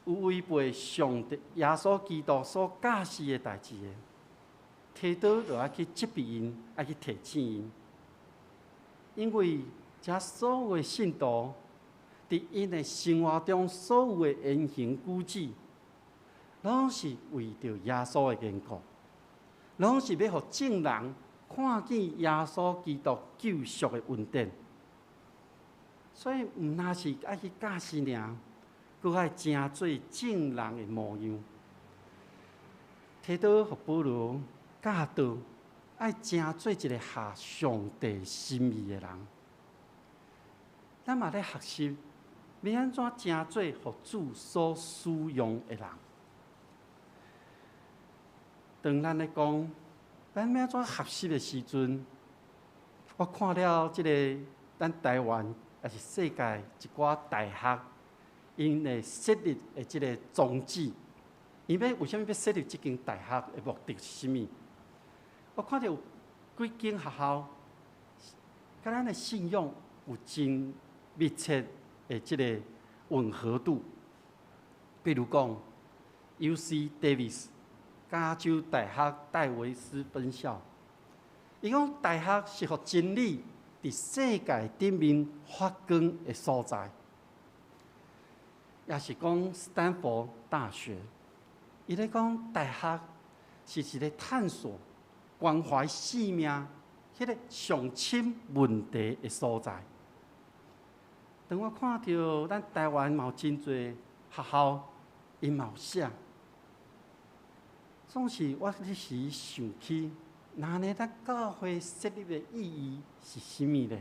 有违背上帝耶稣基督所教示的代志的，提到就要去责备因，要去提醒因，因为这所有的信徒伫因的生活中所有的言行举止，拢是为着耶稣的缘故，拢是要互众人。看见耶稣基督救赎的恩典，所以毋那是爱去教示尔，佮爱成做正人的模样。提到互保罗教导，爱成做一个合上帝心意的人。咱嘛咧学习，要安怎成做互主所使用的人。当咱咧讲。咱要怎学习的时阵，我看了这个咱台湾也是世界一寡大学，因会设立的这个宗旨，因为什么要设立这间大学的目的是什么？我看到有几间学校，甲咱的信仰有真密切的这个吻合度，比如讲 UC Davis。加州大学戴维斯分校，伊讲大学是互真理伫世界顶面发光的所在，也是讲斯坦福大学，伊咧讲大学是一个探索关怀生命迄个上深问题的所在。当我看到咱台湾嘛有真侪学校，因嘛有写。总是我迄时想起，那呢？咱教会设立的意义是什么呢？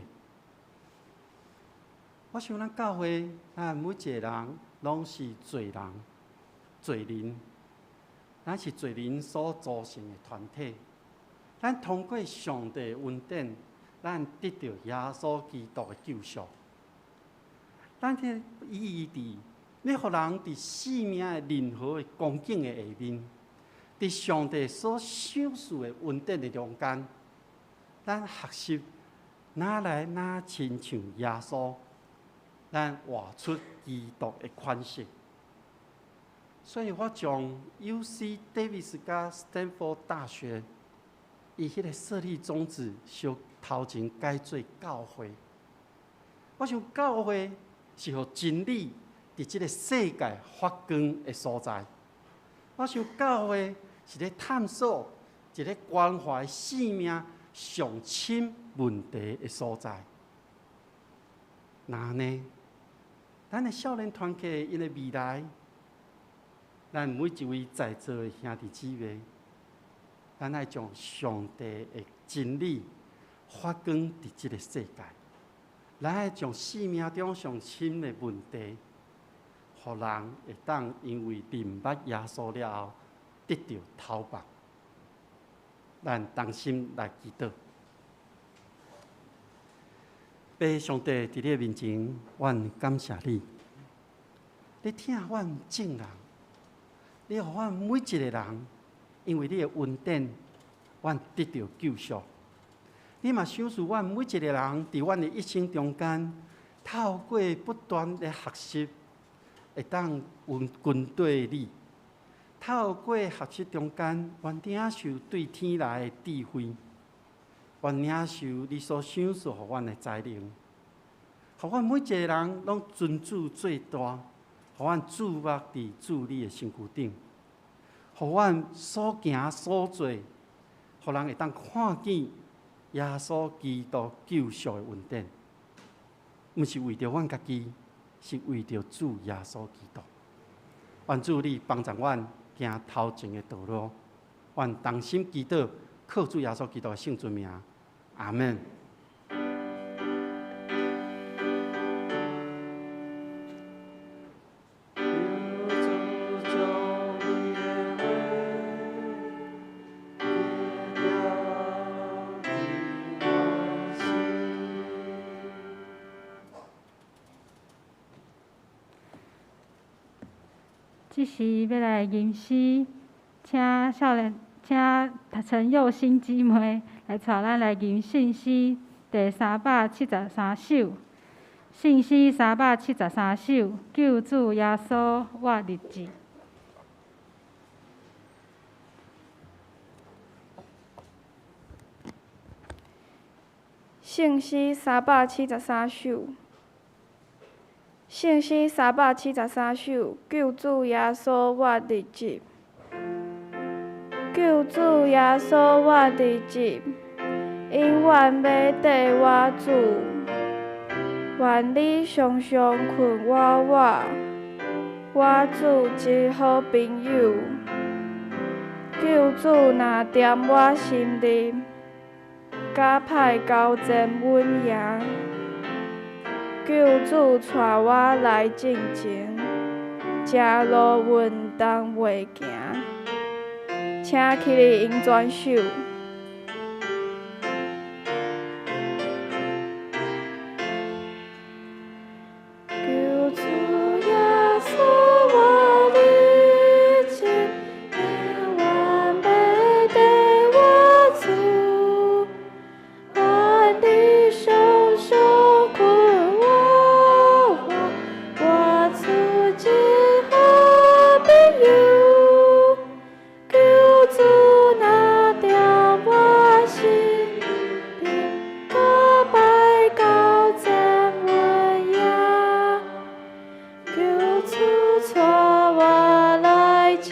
我想咱教会，咱每一个人拢是罪人、罪人，咱是罪人所组成的团体。咱通过上帝的恩典，咱得到耶稣基督的救赎。咱这意义伫，要互人伫生命的任何的光景的下面，伫上帝所赏赐的恩典的中间，咱学习哪来哪亲像耶稣，咱活出基督的款式。所以我将 UC Davis 加 Stanford 大学伊迄个设立宗旨，小头前改做教会。我想教会是互真理伫即个世界发光的所在。我想教会是咧探索一个关怀生命上深问题的所在。那呢，咱的少年团契因的未来，咱每一位在座的兄弟姊妹，咱爱将上帝的真理发光伫即个世界。咱爱将生命中上深的问题，互人会当因为明白耶稣了后，得到头白。咱同心来祈祷。爸上帝伫你面前，阮感谢你，你听阮众人，你互阮每一个人，因为你的恩典，阮得到救赎。你嘛赏赐阮每一个人，伫阮的一生中间，透过不断的学习，会当军队你。透过学习中间，阮领受对天来的智慧，阮领受你所赏赐互阮的才能，互阮每一个人拢尊主最大，互阮注目伫主你的身躯顶，互阮所行所做，互人会当看见耶稣基督救赎的恩典，毋是为着阮家己，是为着主耶稣基督。愿主你帮助阮行头前的道路，愿同心祈祷，靠主耶稣基督的圣尊名，阿门。
即时要来吟诗，请陈佑新姊妹来带咱来吟信诗第373首。信诗373首，救主耶稣我日子。
信诗373首。信诗373首，救主耶稣我日子。救主耶稣我日子，永远要缀我主。愿你常常困我主一好朋友。救主若踮我心里，甲歹交战阮赢。救主带我来进前，正路阮当袂行。请起立引转手。救主耶稣我日子，永远要缀我主。愿你常常困我主一好朋友。救主若踮我心里，甲歹交战阮赢。救主带我来亲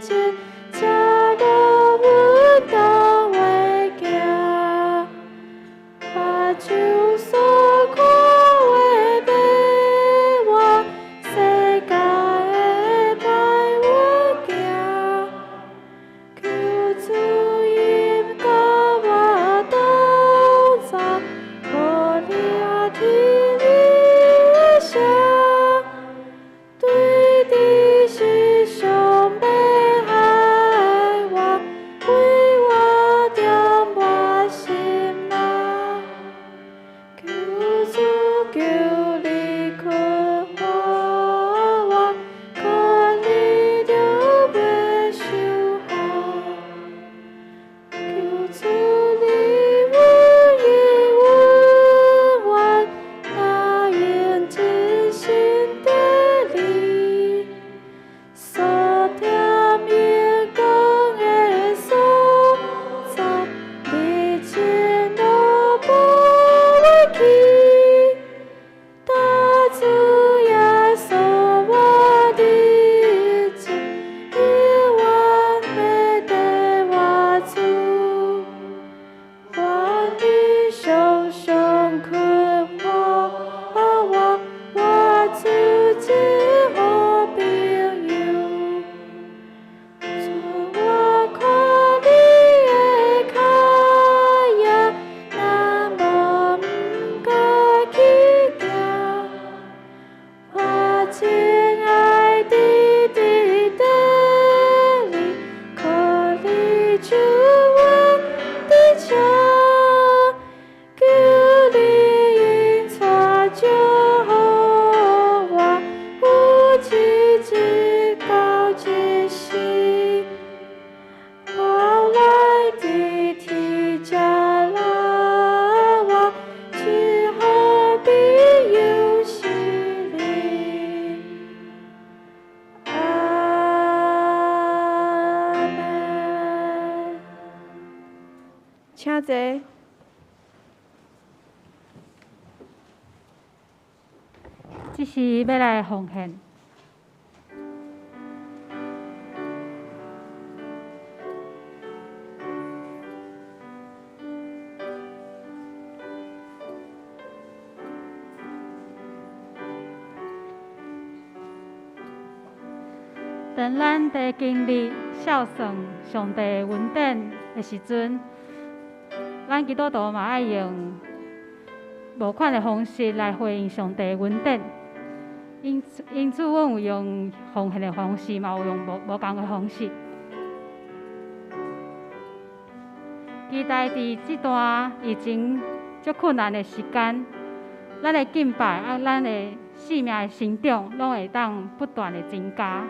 近，正路阮当会行。目睭所看的迷惘，世界的歹阮行。救主因甲我同在，互领天理的声，对敌是上要害我，为我
你手上困我自己好朋友，我看你的脚呀，那么不该去行，我亲爱的弟弟你，可你就我的家。求你引带就好我，有一日到一时，我来的天家啦，我只好必有是你。阿门。请坐。
这是要来奉献。当咱在经历孝顺上帝恩典的时阵，咱基督徒嘛爱用无款的方式来回应上帝恩典。因此，阮有用奉献的方式，嘛有用无同的方式。期待伫这段疫情足困难的时间，咱的敬拜咱的生命的成长，拢会当不断的增加。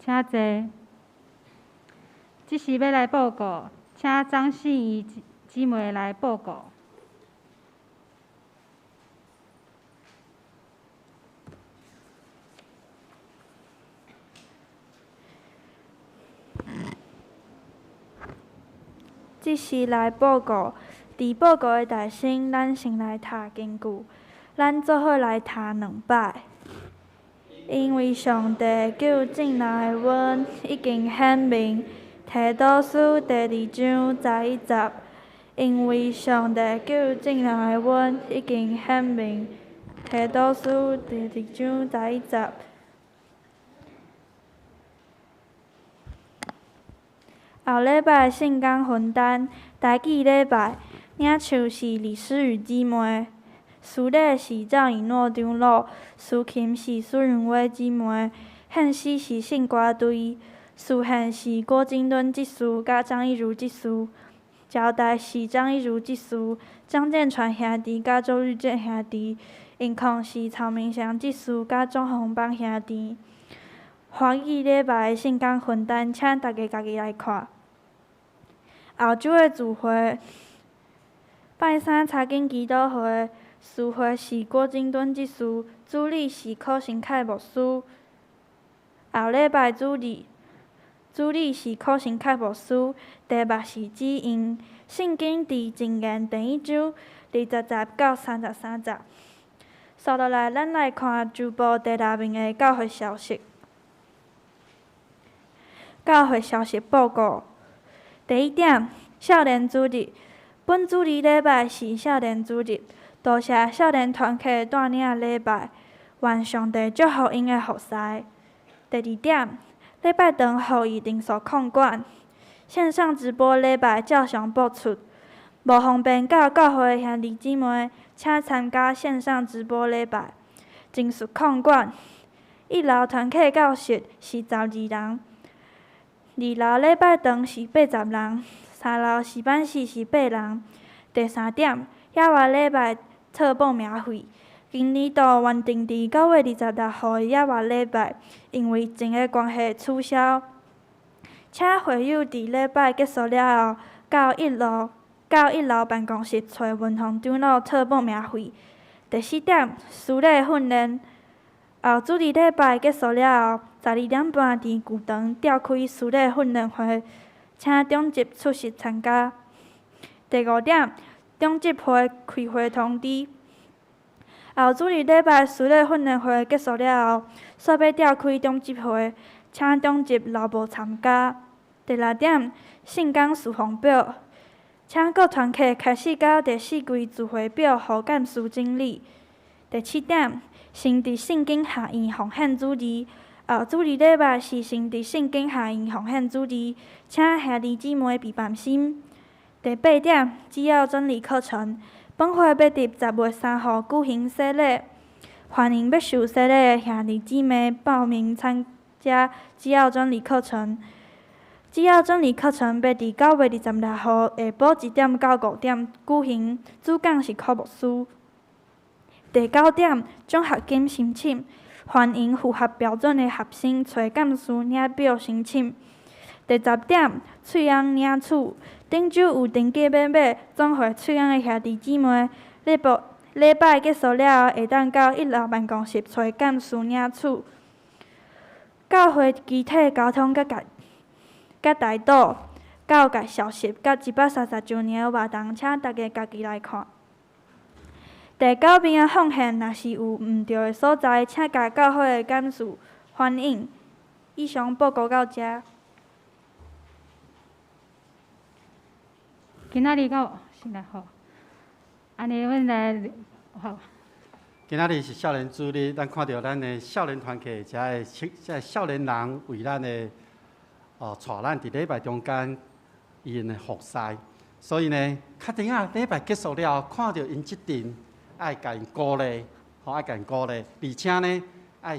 请坐。这是要来报告，请张信仪姊妹来报告。
这是来报告，伫报告的大先，咱先来读经句，咱做伙来读2摆。因为上帝救进来的阮已经显明，提多书第2章11节。因为上帝救进来的阮已经显明，提多书第2章11节。后礼拜圣工分担台语礼拜，领唱是李思雨姊妹。司礼是张以诺长老，司琴是苏云伟姊妹，献诗是圣歌队，事宪是郭金敦执事甲张义如执事，交代是张义如执事、张建传兄弟甲周日建兄弟，音控是曹明祥执事甲钟宏邦兄弟。欢喜礼拜圣光分担，请大家家己来看。后周的聚会，拜三查经祈祷会，事会是郭金敦执事，主理是柯新凯牧师。后礼拜主理是柯新凯牧师，题目是指引圣经伫箴言第1章20节到33节。接落来，咱来看周报第6面的教会消息。教会消息报告：第1点，少年主日。本主日礼拜是少年主日，多谢少年团契带领礼拜，愿上帝祝福因的服侍。第2点，礼拜堂互伊人数控管，线上直播礼拜照常播出。无方便到教会的兄弟姊妹，请参加线上直播礼拜。人数控管：1楼团契教室是12人，2楼礼拜堂是80人，3楼诗班室是8人。第3点，野外礼拜测报名费。今年度原定伫9月26号的野外礼拜，因为疫情的关系取消。请会友伫礼拜结束了后，到1楼办公室找文宏长老测报名费。第4点，私礼训练。后主日礼拜结束了后，12点半伫旧堂召开私礼训练会，请中级出席参加。第5点，中级会开会通知。后主日礼拜私礼训练会结束了后，煞要召开中级会，请中级劳务参加。第6点，圣光事奉表，请各团契开始到第4季聚会表互干事整理。第7点，先伫圣经下院奉献主日。后主日礼拜是先伫圣经下院奉献主日，请兄弟姊妹备办心。第8点，只要真理课程。本会要伫10月3号举行洗礼，欢迎要受洗礼的兄弟姊妹报名参加只要真理课程。只要真理课程要伫9月26号下晡1点到5点举行，主讲是柯牧师。第9点，奖学金申请，欢迎符合标准的学生找干事领表申请。第10点，翠安领取。顶周有登记要买总会翠安的兄弟姊妹，礼拜结束了后，会当到1楼办公室找干事领取。教会集体交通甲台岛教界消息甲130周年的活动，请大家家己来看。第9面的奉献，若是有毋对的所在，请甲教会的干事反映。以上报告到这。
今仔日到先来好，安尼阮来好。
今仔日是少年主日，咱看到咱的少年团契，遮个少年人为咱的带咱伫礼拜中间因的服侍，所以呢，确定啊，礼拜结束了，看到因即阵，爱甲因鼓励，爱甲因鼓励，而且呢，爱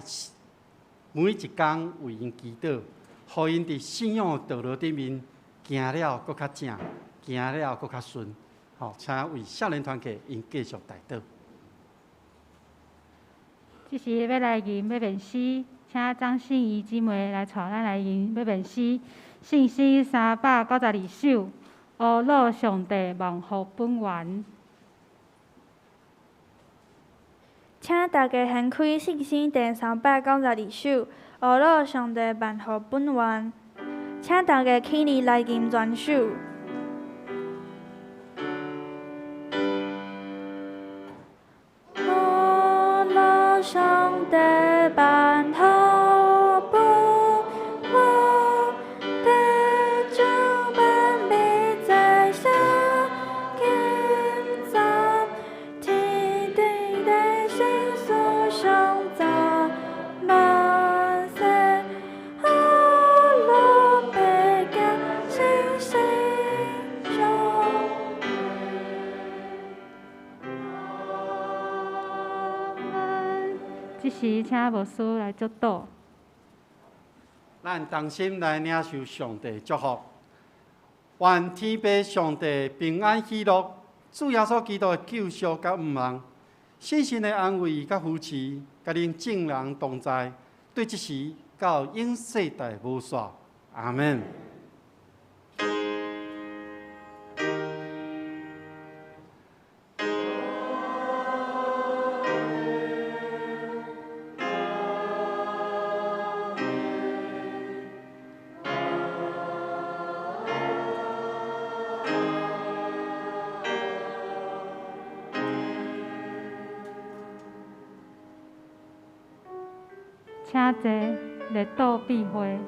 每一工为因祈祷，互因伫信仰的道路顶面行了搁较正。行了搁较顺，请为少年团契因继续代祷。
这是要来吟要念诗，请张信仪姊妹来带咱来吟要念诗。信诗392首，阿老上帝万福本源。
请大家掀开信诗第392首，阿老上帝万福本源。请大家起立来吟全首。上帝万福本源，地主万民在上，建造天地的心所创造，万世阿罗贝加星星中。
这时，请牧师来祝祷。
咱同心来领受上帝祝福。愿天父上帝平安喜乐，主耶稣基督的救赎甲毋忘，信心的安慰甲扶持，甲恁众人同在，对即时到永世代无煞。阿门。
请坐，热岛闭会。